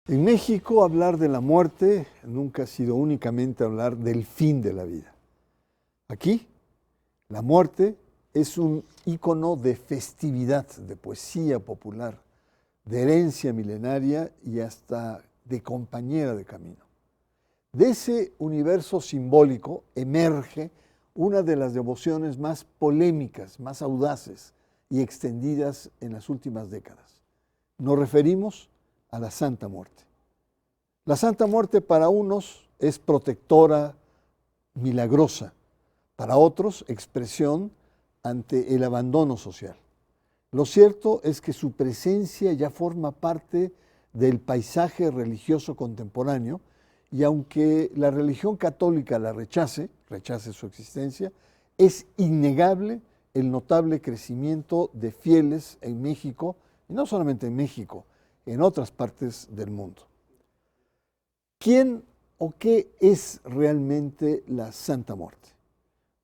En México, hablar de la muerte nunca ha sido únicamente hablar del fin de la vida. Aquí, la muerte es un ícono de festividad, de poesía popular, de herencia milenaria y hasta de compañera de camino. De ese universo simbólico emerge una de las devociones más polémicas, más audaces y extendidas en las últimas décadas. Nos referimos a la Santa Muerte. La Santa Muerte para unos es protectora, milagrosa, para otros expresión ante el abandono social. Lo cierto es que su presencia ya forma parte del paisaje religioso contemporáneo y aunque la religión católica la rechace su existencia, es innegable el notable crecimiento de fieles en México, y no solamente en México, en otras partes del mundo. ¿Quién o qué es realmente la Santa Muerte?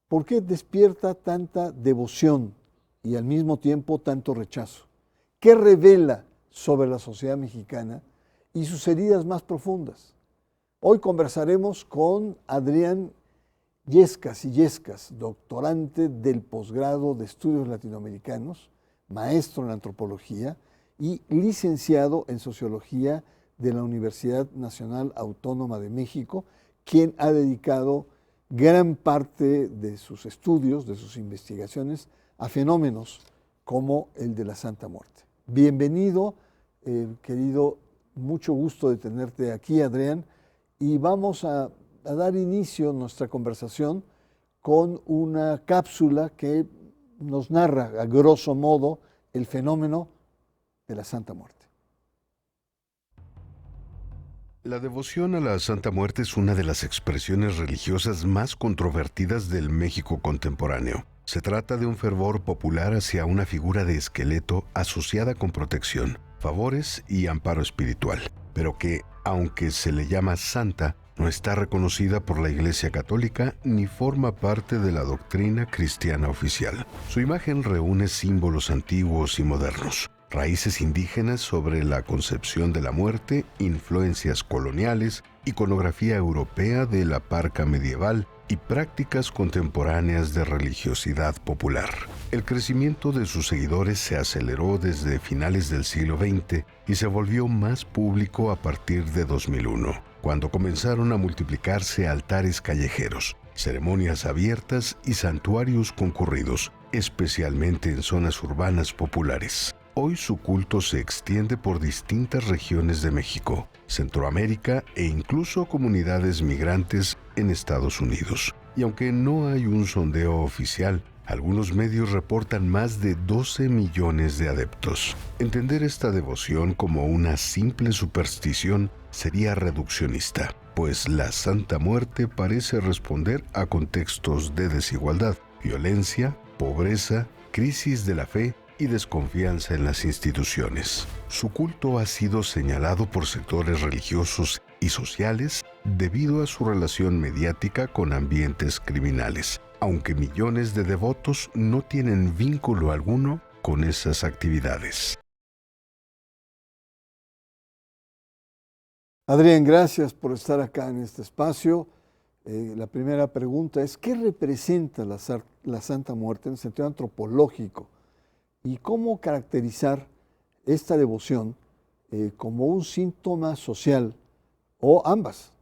¿Por qué despierta tanta devoción y al mismo tiempo tanto rechazo? ¿Qué revela sobre la sociedad mexicana y sus heridas más profundas? Hoy conversaremos con Adrián Illescas, doctorante del posgrado de Estudios Latinoamericanos, maestro en antropología y licenciado en sociología de la Universidad Nacional Autónoma de México, quien ha dedicado gran parte de sus estudios, de sus investigaciones, a fenómenos como el de la Santa Muerte. Bienvenido, querido, mucho gusto de tenerte aquí, Adrián, y vamos a dar inicio a nuestra conversación con una cápsula que nos narra, a grosso modo, el fenómeno de la Santa Muerte. La devoción a la Santa Muerte es una de las expresiones religiosas más controvertidas del México contemporáneo. Se trata de un fervor popular hacia una figura de esqueleto asociada con protección, favores y amparo espiritual, pero que, aunque se le llama santa, no está reconocida por la Iglesia Católica ni forma parte de la doctrina cristiana oficial. Su imagen reúne símbolos antiguos y modernos, raíces indígenas sobre la concepción de la muerte, influencias coloniales, iconografía europea de la parca medieval y prácticas contemporáneas de religiosidad popular. El crecimiento de sus seguidores se aceleró desde finales del siglo XX y se volvió más público a partir de 2001, cuando comenzaron a multiplicarse altares callejeros, ceremonias abiertas y santuarios concurridos, especialmente en zonas urbanas populares. Hoy su culto se extiende por distintas regiones de México, Centroamérica e incluso comunidades migrantes en Estados Unidos. Y aunque no hay un sondeo oficial, algunos medios reportan más de 12 millones de adeptos. Entender esta devoción como una simple superstición sería reduccionista, pues la Santa Muerte parece responder a contextos de desigualdad, violencia, pobreza, crisis de la fe y desconfianza en las instituciones. Su culto ha sido señalado por sectores religiosos y sociales debido a su relación mediática con ambientes criminales, aunque millones de devotos no tienen vínculo alguno con esas actividades. Adrián, gracias por estar acá en este espacio. La primera pregunta es, ¿qué representa la Santa Muerte en el sentido antropológico? ¿Y cómo caracterizar esta devoción como un síntoma social o ambas?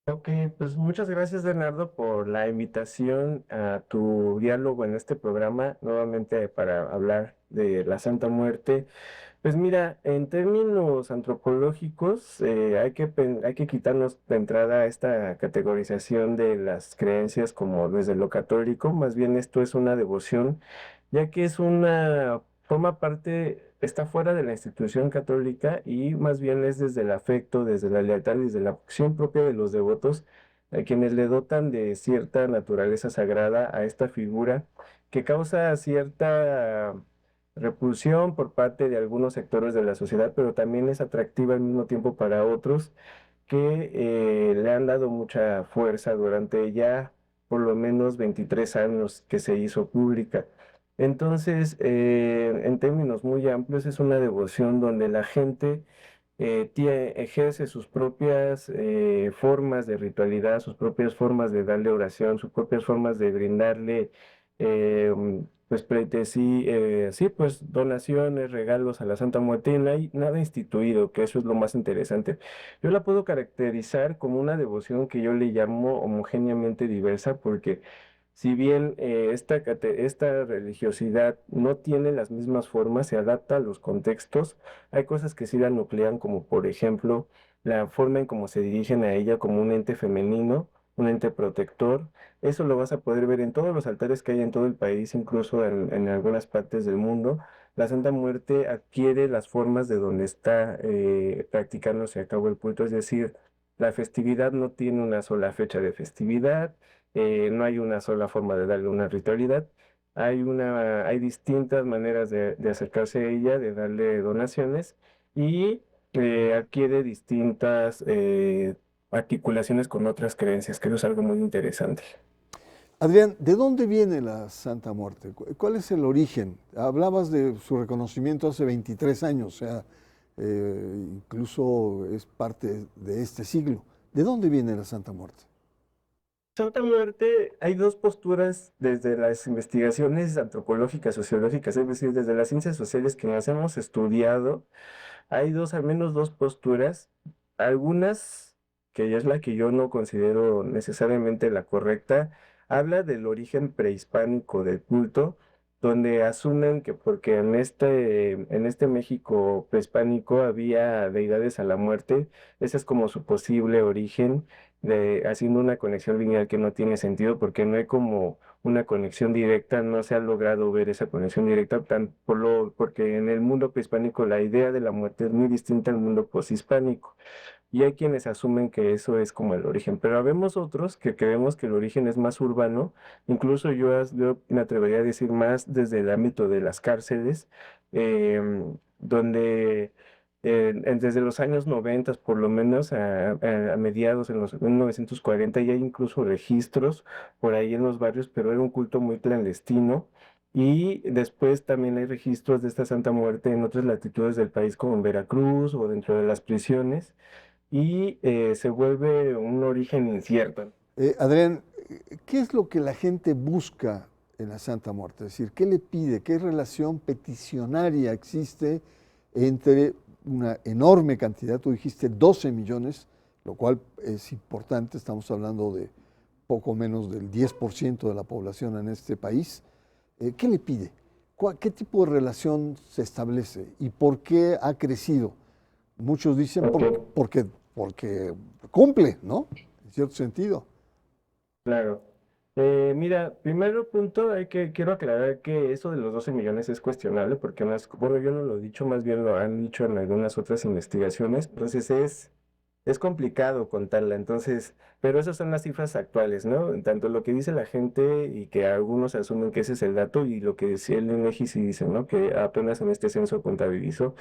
Ok, pues muchas gracias, Bernardo, por la invitación a tu diálogo en este programa, nuevamente para hablar de la Santa Muerte. Pues mira, en términos antropológicos, hay que quitarnos de entrada esta categorización de las creencias como desde lo católico. Más bien esto es una devoción, ya que forma parte, está fuera de la institución católica y más bien es desde el afecto, desde la lealtad, desde la acción propia de los devotos, a quienes le dotan de cierta naturaleza sagrada a esta figura que causa cierta repulsión por parte de algunos sectores de la sociedad, pero también es atractiva al mismo tiempo para otros que le han dado mucha fuerza durante ya por lo menos 23 años que se hizo pública. Entonces, en términos muy amplios, es una devoción donde la gente ejerce sus propias formas de ritualidad, sus propias formas de darle oración, sus propias formas de brindarle pues sí, pues donaciones, regalos a la Santa Muerte, y no hay nada instituido, que eso es lo más interesante. Yo la puedo caracterizar como una devoción que yo le llamo homogéneamente diversa, porque si bien esta religiosidad no tiene las mismas formas, se adapta a los contextos, hay cosas que sí la nuclean, como por ejemplo la forma en cómo se dirigen a ella como un ente femenino, un ente protector. Eso lo vas a poder ver en todos los altares que hay en todo el país, incluso en algunas partes del mundo. La Santa Muerte adquiere las formas de donde está practicándose a cabo el culto, es decir, la festividad no tiene una sola fecha de festividad, no hay una sola forma de darle una ritualidad. Hay distintas maneras de acercarse a ella, de darle donaciones, y adquiere distintas articulaciones con otras creencias, que eso es algo muy interesante. Adrián, ¿de dónde viene la Santa Muerte? ¿Cuál es el origen? Hablabas de su reconocimiento hace 23 años, o sea, incluso es parte de este siglo. ¿De dónde viene la Santa Muerte? Santa Muerte, hay dos posturas desde las investigaciones antropológicas, sociológicas, es decir, desde las ciencias sociales que nos hemos estudiado. Hay al menos dos posturas, algunas, que ya es la que yo no considero necesariamente la correcta, habla del origen prehispánico del culto, donde asumen que porque en este México prehispánico había deidades a la muerte, ese es como su posible origen, haciendo una conexión lineal que no tiene sentido, porque no hay como una conexión directa, no se ha logrado ver esa conexión directa, porque en el mundo prehispánico la idea de la muerte es muy distinta al mundo poshispánico, y hay quienes asumen que eso es como el origen, pero habemos otros que creemos que el origen es más urbano, incluso yo me atrevería a decir más desde el ámbito de las cárceles, donde desde los años 90, por lo menos a mediados en los 1940, ya hay incluso registros por ahí en los barrios, pero era un culto muy clandestino. Y después también hay registros de esta Santa Muerte en otras latitudes del país, como en Veracruz o dentro de las prisiones, y se vuelve un origen incierto. Adrián, ¿qué es lo que la gente busca en la Santa Muerte? Es decir, ¿qué le pide? ¿Qué relación peticionaria existe entre una enorme cantidad? Tú dijiste 12 millones, lo cual es importante, estamos hablando de poco menos del 10% de la población en este país. ¿Qué le pide? ¿Qué tipo de relación se establece? ¿Y por qué ha crecido? Muchos dicen Ok, porque cumple, ¿no? En cierto sentido. claro. Mira, primero punto, quiero aclarar que eso de los 12 millones es cuestionable, porque bueno, yo no lo he dicho, más bien lo han dicho en algunas otras investigaciones, entonces es complicado contarla, entonces, pero esas son las cifras actuales, ¿no? Tanto lo que dice la gente y que algunos asumen que ese es el dato, y lo que decía el INEGI sí dice, ¿no? Que apenas en este censo contabilizó.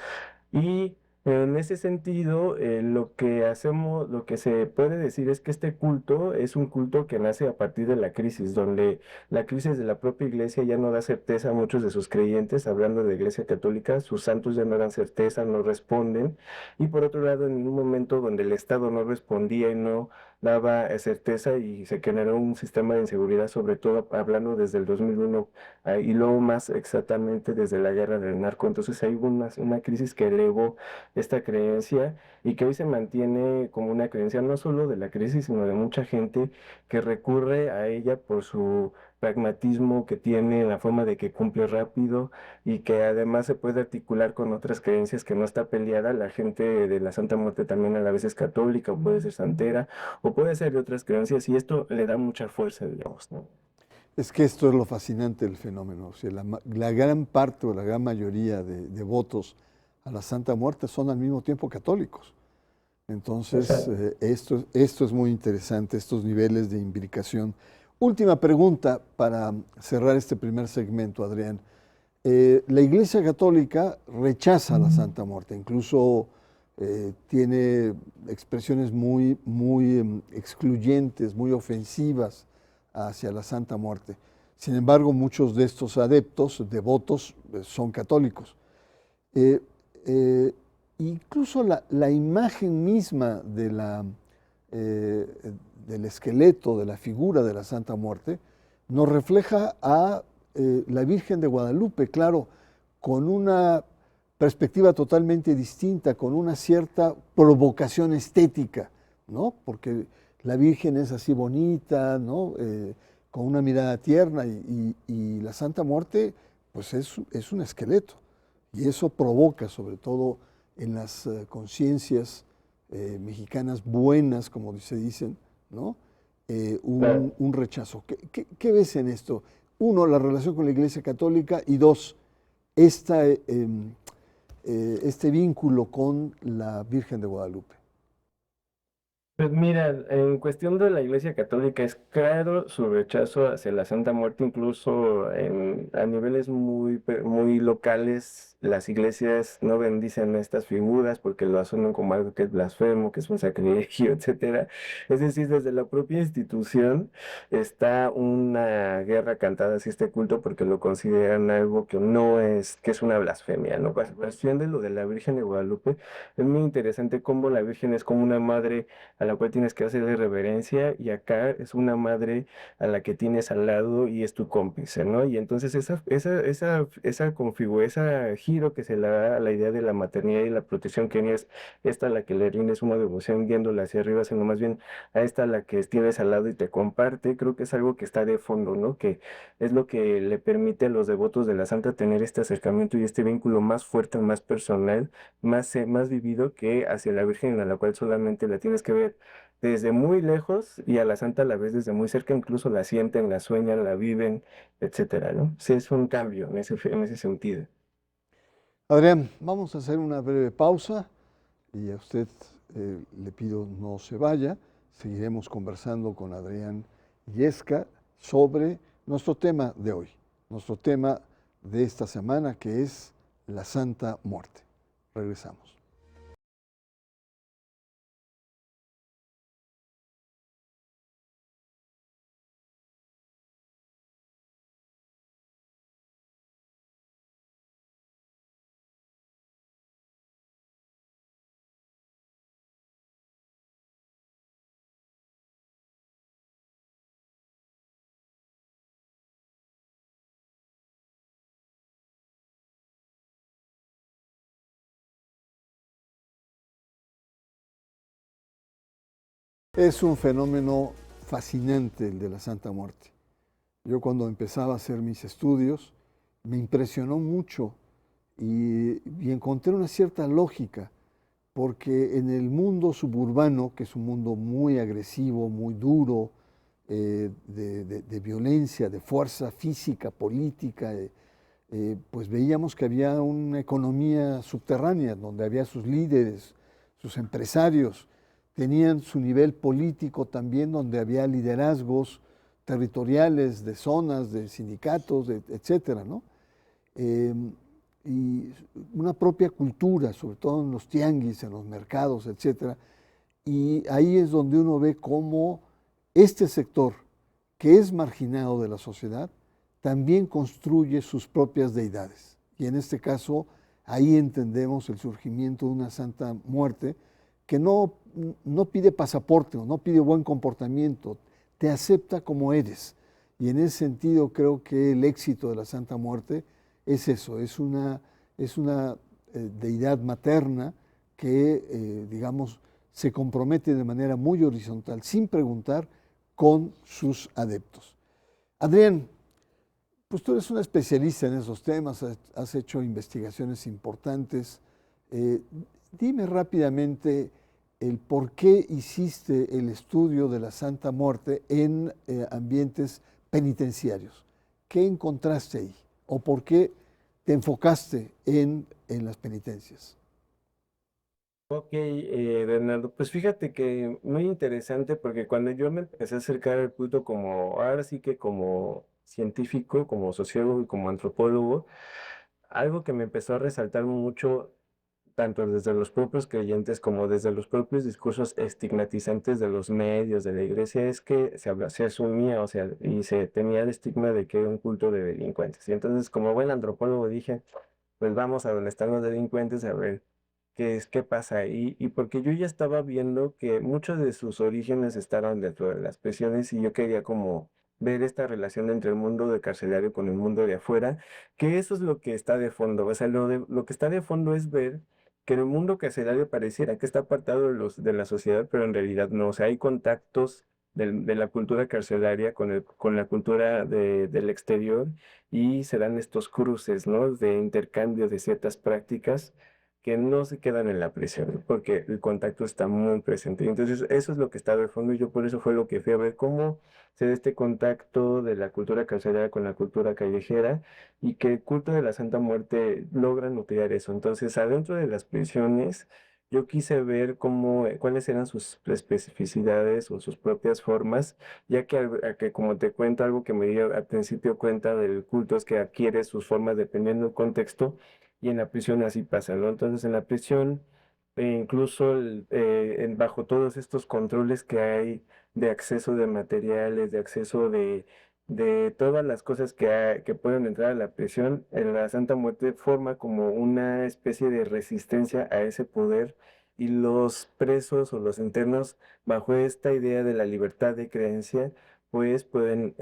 Y en ese sentido, lo que se puede decir es que este culto es un culto que nace a partir de la crisis, donde la crisis de la propia iglesia ya no da certeza a muchos de sus creyentes, hablando de iglesia católica, sus santos ya no dan certeza, no responden, y por otro lado, en un momento donde el Estado no respondía y no daba certeza, y se generó un sistema de inseguridad, sobre todo hablando desde el 2001, y luego más exactamente desde la guerra del narco. Entonces hay una crisis que elevó esta creencia, y que hoy se mantiene como una creencia no solo de la crisis, sino de mucha gente que recurre a ella por su pragmatismo que tiene, la forma de que cumple rápido, y que además se puede articular con otras creencias, que no está peleada. La gente de la Santa Muerte también a la vez es católica, o puede ser santera, o puede ser de otras creencias, y esto le da mucha fuerza, digamos, ¿no? Es que esto es lo fascinante del fenómeno. O sea, la gran parte o la gran mayoría de votos a la Santa Muerte son al mismo tiempo católicos. Entonces, Exacto. esto es muy interesante, estos niveles de imbricación. Última pregunta para cerrar este primer segmento, Adrián. La Iglesia Católica rechaza la Santa Muerte, incluso tiene expresiones muy excluyentes, muy ofensivas hacia la Santa Muerte. Sin embargo, muchos de estos adeptos, devotos, son católicos. Eh, eh, incluso la imagen misma eh, del esqueleto, de la figura de la Santa Muerte, nos refleja a la Virgen de Guadalupe, claro, con una perspectiva totalmente distinta, con una cierta provocación estética, ¿no? Porque la Virgen es así bonita, ¿no? Con una mirada tierna y la Santa Muerte, pues es un esqueleto. Y eso provoca, sobre todo en las conciencias mexicanas buenas, como se dicen, ¿no? Claro. Un rechazo. ¿Qué ves en esto? Uno, la relación con la Iglesia Católica y dos, esta, este vínculo con la Virgen de Guadalupe. Pues mira, en cuestión de la Iglesia Católica es claro su rechazo hacia la Santa Muerte, incluso a niveles muy locales, las iglesias no bendicen estas figuras porque lo asumen como algo que es blasfemo, que es un sacrilegio, etcétera. Es decir, desde la propia institución está una guerra cantada hacia este culto porque lo consideran algo que no es, que es una blasfemia, ¿no? Cuestión de lo de la Virgen de Guadalupe, es muy interesante cómo la Virgen es como una madre a la cual tienes que hacerle reverencia y acá es una madre a la que tienes al lado y es tu cómplice, ¿no? Y entonces esa giro que se le da a la idea de la maternidad y la protección que es esta a la que le rindes una devoción viéndola hacia arriba, sino más bien a esta a la que tienes al lado y te comparte, creo que es algo que está de fondo, ¿no? Que es lo que le permite a los devotos de la Santa tener este acercamiento y este vínculo más fuerte, más personal, más vivido que hacia la Virgen a la cual solamente la tienes que ver desde muy lejos y a la Santa a la vez desde muy cerca, incluso la sienten, la sueñan, la viven, etcétera, ¿no? Sí, es un cambio en ese sentido. Adrián, vamos a hacer una breve pausa y a usted le pido no se vaya. Seguiremos conversando con Adrián Yesca sobre nuestro tema de hoy, nuestro tema de esta semana que es la Santa Muerte. Regresamos. Es un fenómeno fascinante el de la Santa Muerte. Yo cuando empezaba a hacer mis estudios me impresionó mucho y encontré una cierta lógica, porque en el mundo suburbano, que es un mundo muy agresivo, muy duro, de violencia, de fuerza física, política, pues veíamos que había una economía subterránea donde había sus líderes, sus empresarios, tenían su nivel político también donde había liderazgos territoriales de zonas, de sindicatos, etcétera, ¿no? Eh, y una propia cultura, sobre todo en los tianguis, en los mercados, etcétera. Y ahí es donde uno ve cómo este sector, que es marginado de la sociedad, también construye sus propias deidades. Y en este caso, ahí entendemos el surgimiento de una Santa Muerte que no pide pasaporte o no pide buen comportamiento, te acepta como eres. Y en ese sentido creo que el éxito de la Santa Muerte es eso, es una deidad materna que, digamos, se compromete de manera muy horizontal, sin preguntar, con sus adeptos. Adrián, pues tú eres un especialista en esos temas, has hecho investigaciones importantes. Eh, Dime rápidamente el por qué hiciste el estudio de la Santa Muerte en ambientes penitenciarios. ¿Qué encontraste ahí? ¿O por qué te enfocaste en las penitencias? Ok, Bernardo, pues fíjate que muy interesante porque cuando yo me empecé a acercar al culto como, ahora sí que como científico, como sociólogo y como antropólogo, algo que me empezó a resaltar mucho, tanto desde los propios creyentes como desde los propios discursos estigmatizantes de los medios, de la iglesia, es que se asumía, o sea, y se tenía el estigma de que era un culto de delincuentes. Y entonces, como buen antropólogo, dije, pues vamos a donde están los delincuentes a ver qué pasa ahí, y porque yo ya estaba viendo que muchos de sus orígenes estaban dentro de las prisiones y yo quería como ver esta relación entre el mundo de carcelario con el mundo de afuera, que eso es lo que está de fondo, o sea, lo que está de fondo es ver que en el mundo carcelario pareciera que está apartado de la sociedad, pero en realidad no, o sea, hay contactos de la cultura carcelaria con la cultura del exterior y se dan estos cruces, ¿no? De intercambio de ciertas prácticas que no se quedan en la prisión, porque el contacto está muy presente. Entonces, eso es lo que está de fondo y yo por eso fue lo que fui a ver cómo se da este contacto de la cultura carcelaria con la cultura callejera y que el culto de la Santa Muerte logra nuclear eso. Entonces, adentro de las prisiones, yo quise ver cuáles eran sus especificidades o sus propias formas, ya que, como te cuento, algo que me di al principio cuenta del culto es que adquiere sus formas dependiendo del contexto y en la prisión así pasa, ¿no? Entonces en la prisión, incluso bajo todos estos controles que hay de acceso de materiales, de acceso de todas las cosas que pueden entrar a la prisión, la Santa Muerte forma como una especie de resistencia a ese poder y los presos o los internos, bajo esta idea de la libertad de creencia, pues pueden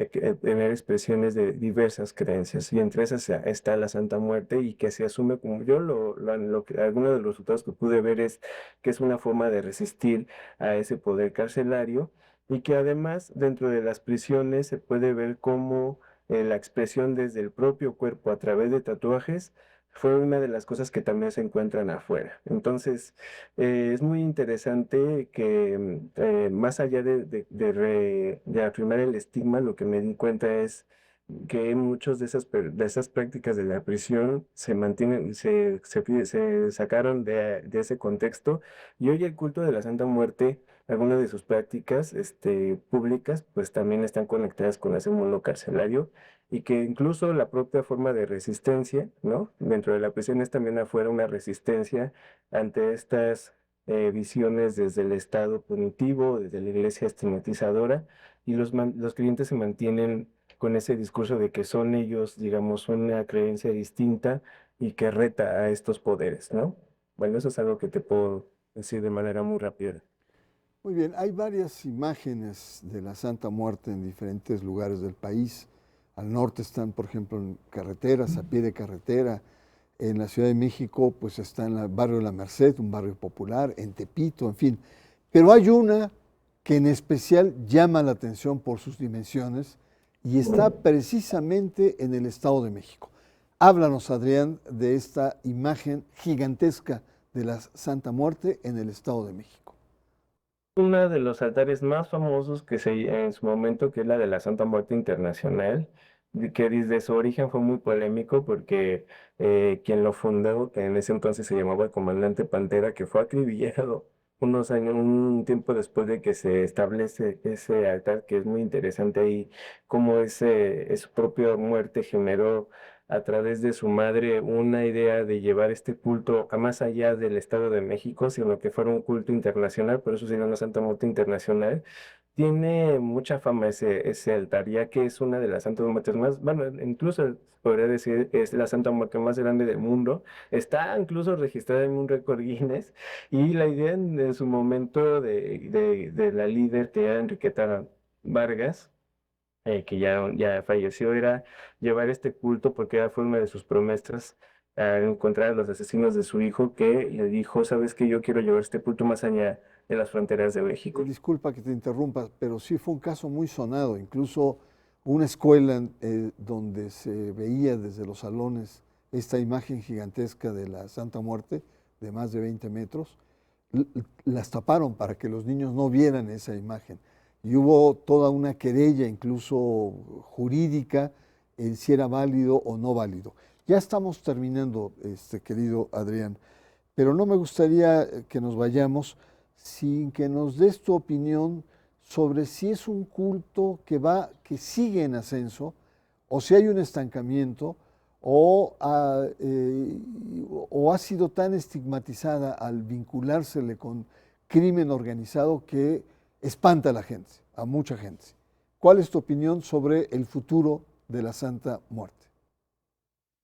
tener expresiones de diversas creencias y entre esas está la Santa Muerte y que se asume como yo algunos de los resultados que pude ver es que es una forma de resistir a ese poder carcelario y que además dentro de las prisiones se puede ver cómo la expresión desde el propio cuerpo a través de tatuajes fue una de las cosas que también se encuentran afuera. Entonces, es muy interesante que más allá de afirmar el estigma, lo que me di cuenta es que muchas de esas prácticas de la prisión se mantienen, se sacaron de ese contexto y hoy el culto de la Santa Muerte, algunas de sus prácticas públicas, pues también están conectadas con ese mundo carcelario y que incluso la propia forma de resistencia, ¿no? Dentro de la prisión es también afuera una resistencia ante estas visiones desde el Estado punitivo, desde la iglesia estigmatizadora, y los clientes se mantienen con ese discurso de que son ellos, digamos, una creencia distinta y que reta a estos poderes, ¿no? Bueno, eso es algo que te puedo decir de manera muy rápida. Muy bien, hay varias imágenes de la Santa Muerte en diferentes lugares del país. Al norte están, por ejemplo, en carreteras, a pie de carretera. En la Ciudad de México, pues está en el barrio de La Merced, un barrio popular, en Tepito, en fin. Pero hay una que en especial llama la atención por sus dimensiones y está precisamente en el Estado de México. Háblanos, Adrián, de esta imagen gigantesca de la Santa Muerte en el Estado de México. Uno de los altares más famosos que se en su momento, que es la de la Santa Muerte Internacional, que desde su origen fue muy polémico porque quien lo fundó, que en ese entonces se llamaba el Comandante Pantera, que fue acribillado unos años, un tiempo después de que se establece ese altar, que es muy interesante ahí, cómo su propia muerte generó a través de su madre una idea de llevar este culto a más allá del Estado de México, sino que fuera un culto internacional, por eso se llama Santa Muerte Internacional. Tiene mucha fama ese altar, ya que es una de las santas muertes más, bueno, incluso podría decir es la santa muerte más grande del mundo. Está incluso registrada en un récord Guinness y la idea en su momento de la líder, que era Enriqueta Vargas, que ya falleció, era llevar este culto porque fue una de sus promesas a encontrar a los asesinos de su hijo, que le dijo, sabes que yo quiero llevar este culto más allá de las fronteras de México. Disculpa que te interrumpa, pero sí fue un caso muy sonado. Incluso una escuela donde se veía desde los salones esta imagen gigantesca de la Santa Muerte de más de 20 metros, las taparon para que los niños no vieran esa imagen. Y hubo toda una querella, incluso jurídica, en si era válido o no válido. Ya estamos terminando, querido Adrián, pero no me gustaría que nos vayamos sin que nos des tu opinión sobre si es un culto que sigue en ascenso, o si hay un estancamiento, o ha sido tan estigmatizada al vinculársele con crimen organizado que espanta a la gente, a mucha gente. ¿Cuál es tu opinión sobre el futuro de la Santa Muerte?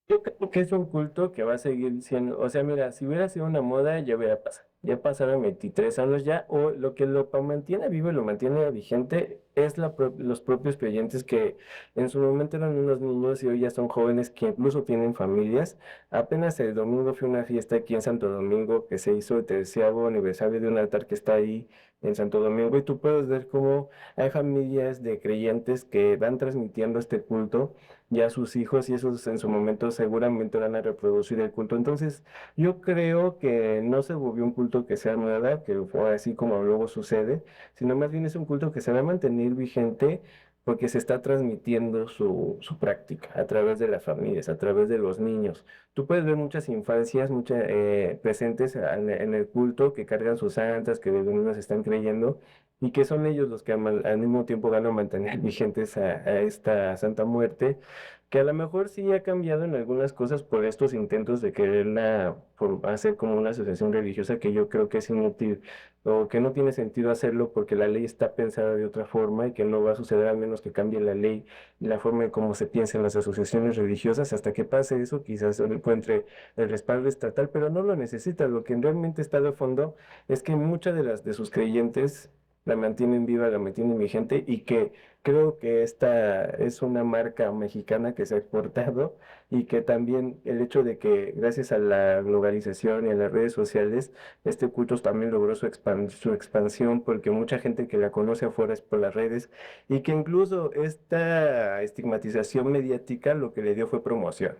Yo creo que es un culto que va a seguir siendo, o sea, mira, si hubiera sido una moda, ya hubiera pasado. Ya pasaron 23 años ya, o lo que mantiene vivo y lo mantiene vigente es los propios creyentes que en su momento eran unos niños y hoy ya son jóvenes que incluso tienen familias. Apenas el domingo fue una fiesta aquí en Santo Domingo que se hizo el 13º aniversario de un altar que está ahí en Santo Domingo y tú puedes ver cómo hay familias de creyentes que van transmitiendo este culto ya sus hijos y esos en su momento seguramente van a reproducir el culto. Entonces, yo creo que no se volvió un culto que sea nueva, que fue así como luego sucede, sino más bien es un culto que se va a mantener vigente porque se está transmitiendo su práctica a través de las familias, a través de los niños. Tú puedes ver muchas infancias, muchas presentes en el culto que cargan sus santas, que de niños están creyendo y que son ellos los que al mismo tiempo van a mantener vigentes a esta Santa Muerte, que a lo mejor sí ha cambiado en algunas cosas por estos intentos de quererla hacer como una asociación religiosa que yo creo que es inútil o que no tiene sentido hacerlo porque la ley está pensada de otra forma y que no va a suceder a menos que cambie la ley y la forma en cómo se piensa en las asociaciones religiosas. Hasta que pase eso, quizás encuentre el respaldo estatal, pero no lo necesita. Lo que realmente está de fondo es que muchas de sus creyentes la mantienen viva, la mantienen vigente y que creo que esta es una marca mexicana que se ha exportado y que también el hecho de que gracias a la globalización y a las redes sociales, este culto también logró su expansión porque mucha gente que la conoce afuera es por las redes y que incluso esta estigmatización mediática lo que le dio fue promoción,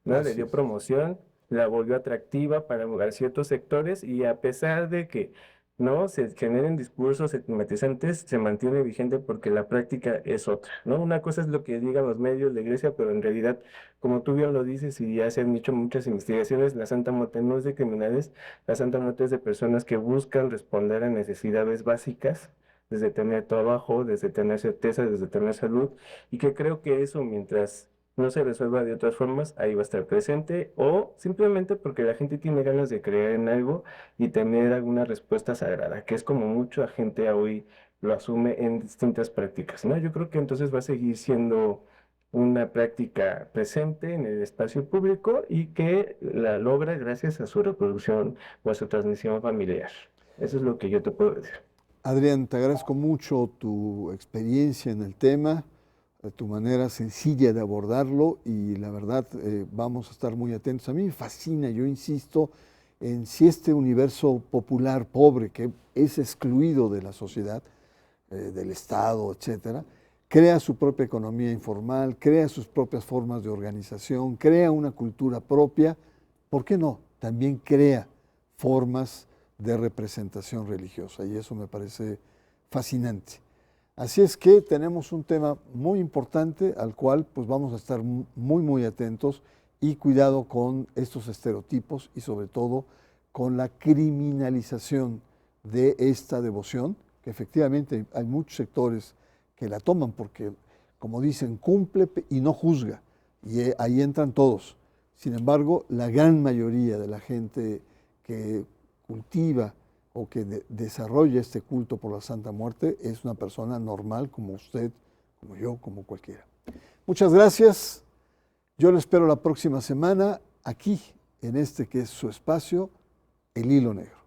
¿no? Le Así dio es. promoción, la volvió atractiva para ciertos sectores y a pesar de que no se generen discursos estigmatizantes, se mantiene vigente porque la práctica es otra, ¿no? Una cosa es lo que digan los medios, la iglesia, pero en realidad, como tú bien lo dices y ya se han hecho muchas investigaciones, la Santa Muerte no es de criminales, la Santa Muerte es de personas que buscan responder a necesidades básicas, desde tener trabajo, desde tener certeza, desde tener salud, y que creo que eso mientras no se resuelva de otras formas, ahí va a estar presente, o simplemente porque la gente tiene ganas de creer en algo y tener alguna respuesta sagrada, que es como mucha gente hoy lo asume en distintas prácticas, ¿no? Yo creo que entonces va a seguir siendo una práctica presente en el espacio público y que la logra gracias a su reproducción o a su transmisión familiar. Eso es lo que yo te puedo decir. Adrián, te agradezco mucho tu experiencia en el tema, tu manera sencilla de abordarlo y la verdad vamos a estar muy atentos. A mí me fascina, yo insisto, en si este universo popular pobre que es excluido de la sociedad, del Estado, etcétera, crea su propia economía informal, crea sus propias formas de organización, crea una cultura propia, ¿por qué no? También crea formas de representación religiosa y eso me parece fascinante. Así es que tenemos un tema muy importante al cual pues vamos a estar muy atentos y cuidado con estos estereotipos y sobre todo con la criminalización de esta devoción, que efectivamente hay muchos sectores que la toman porque, como dicen, cumple y no juzga, y ahí entran todos. Sin embargo, la gran mayoría de la gente que cultiva o que desarrolla este culto por la Santa Muerte es una persona normal como usted, como yo, como cualquiera. Muchas gracias. Yo le espero la próxima semana aquí, en este que es su espacio, El Hilo Negro.